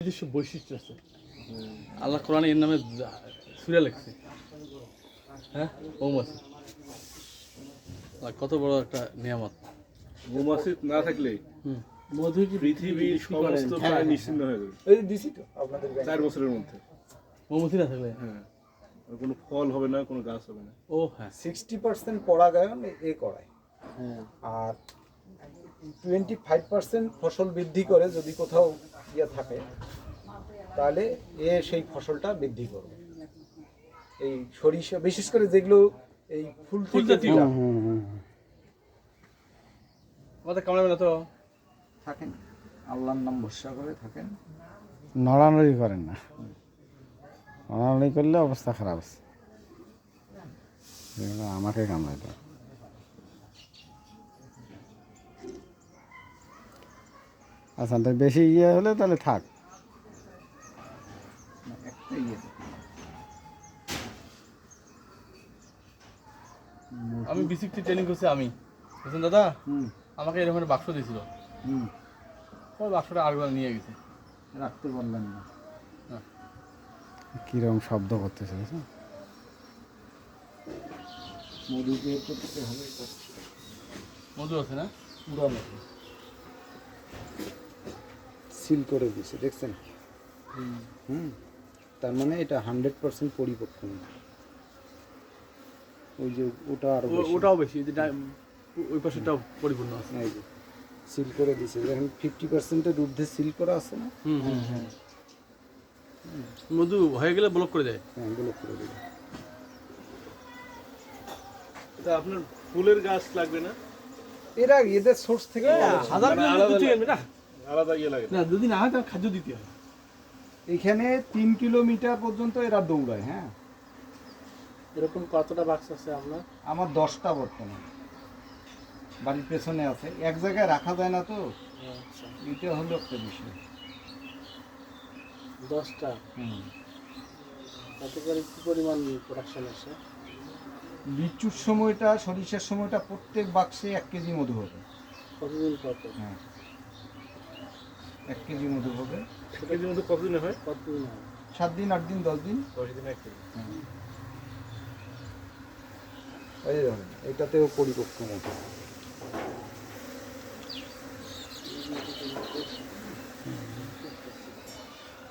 নিজস্ব বৈশিষ্ট্য আছে। আল্লাহ কোরআনে এর নামে সূরা লিখছে। হ্যাঁ, মৌমাছি কত বড় একটা নিয়ামত। মৌমাছি না থাকলে মধু পৃথিবীর সমস্ত প্রায় নিশ্চিন্ন হয়ে যাবে। এই দিছি তো আপনাদের 4 বছরের মধ্যে। মৌমাছি না থাকলে হ্যাঁ, কোনো ফল হবে না, কোনো গাছ হবে না। ও হ্যাঁ, 60% পরাগায়ন এ করায়, হ্যাঁ আর 25% ফসল বৃদ্ধি করে। যদি কোথাও ইয়ে থাকে তাহলে সেই ফসলটা বৃদ্ধি করবে। এই সরিষা বিশেষ করে যেগুলো এই ফুল ফুলজাতীয়। থেকে আমাদের কামড়াবে না তো? থাকেন, আল্লাহর নাম ভরসা করে থাকেন, নড়ানড়ি করেন না, নড়ানড়ি করলে অবস্থা খারাপ আছে। আমাকে কামড়াইতে আচ্ছা, তাই বেশি ইয়ে হলে তাহলে থাক। একটা ইয়ে আমি বিসিকটি ট্রেনিং করছি আমি, বুঝছেন দাদা? আমাকে এরকম একটা বাক্স দিয়েছিল, ওই বাক্সটা আরেকবার নিয়ে গেছে। রাখতে পারলেন না, কিরকম শব্দ করতেছে বুঝছেন? মধু বের করতে হবে, মধু আছে না? উড়ানো সিল করে দিছে, দেখছেন? তার মানে এটা 100% পরিপক্ক না। ওই যে ওটা আরো বেশি। ওটাও বেশি, ওই পাশেটাও পরিপূর্ণ আছে। এই যে সিল করে দিছে, দেখেন 50%-এর ঊর্ধ্বে সিল করা আছে না? মধু হয়ে গেলে ব্লক করে দেয়। হ্যাঁ, ব্লক করে দিবে। তা আপনার ফুলের গাছ লাগবে না? এরা এদের সোর্স থেকে হাজার আলাদা ইয়ে লাগে না, যদি না হয় তাহলে খাদ্য দিতে হয়। এখানে 3 কিলোমিটার পর্যন্ত এরা দৌড়ায়। হ্যাঁ, এরকম কতটা বাক্স আছে আপনার? আমার 10টা বর্তমান বাড়ির পেছনে আছে, এক জায়গায় রাখা যায় না তো, এটা হলো একটা বিষয়। 10টা কত করে কি পরিমাণ প্রোডাকশন আসে? লিচুর সময়টা, সরিষার সময়টা প্রত্যেক বাক্সে 1 কেজি মধু হবে। কতদিন পর? হ্যাঁ, 1 কেজি মধু হবে। কেজির মধ্যে কতদিনে হয়? কতদিন হয়? 7 দিন, 8 দিন, 10 দিন। 10 দিনে 1 কেজি। এই ধরেন, এটাতেও পরিপক্ক মধু।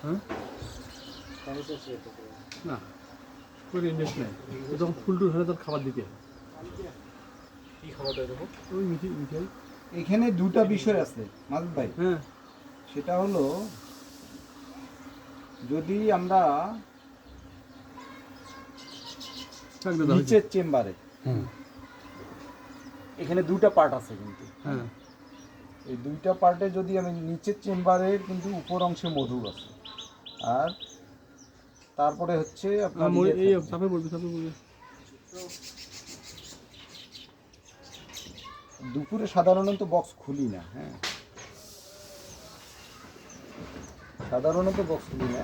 হ্যাঁ না, কোনো ইন্টারেস্ট নেই। যখন ফুল টুল হলে তখন খাবার দিতে হয়। কি খাবার দেয় তখন? ওই মিঠাই। এখানে দুটা বিষয় আছে মাজিদ ভাই। হ্যাঁ, সেটা হলো, যদি আমরা নিচের চেম্বারে, এখানে দুটা পার্ট আছে কিন্তু, হ্যাঁ এই দুইটা পার্টে যদি আমি নিচের চেম্বারের কিন্তু উপর অংশে মধু আছে, আর তারপরে হচ্ছে আপনার এই চাপে পড়বে। দুপুরে সাধারণত বক্স খুলি না। হ্যাঁ, সাধারণত বক্স খুলি না।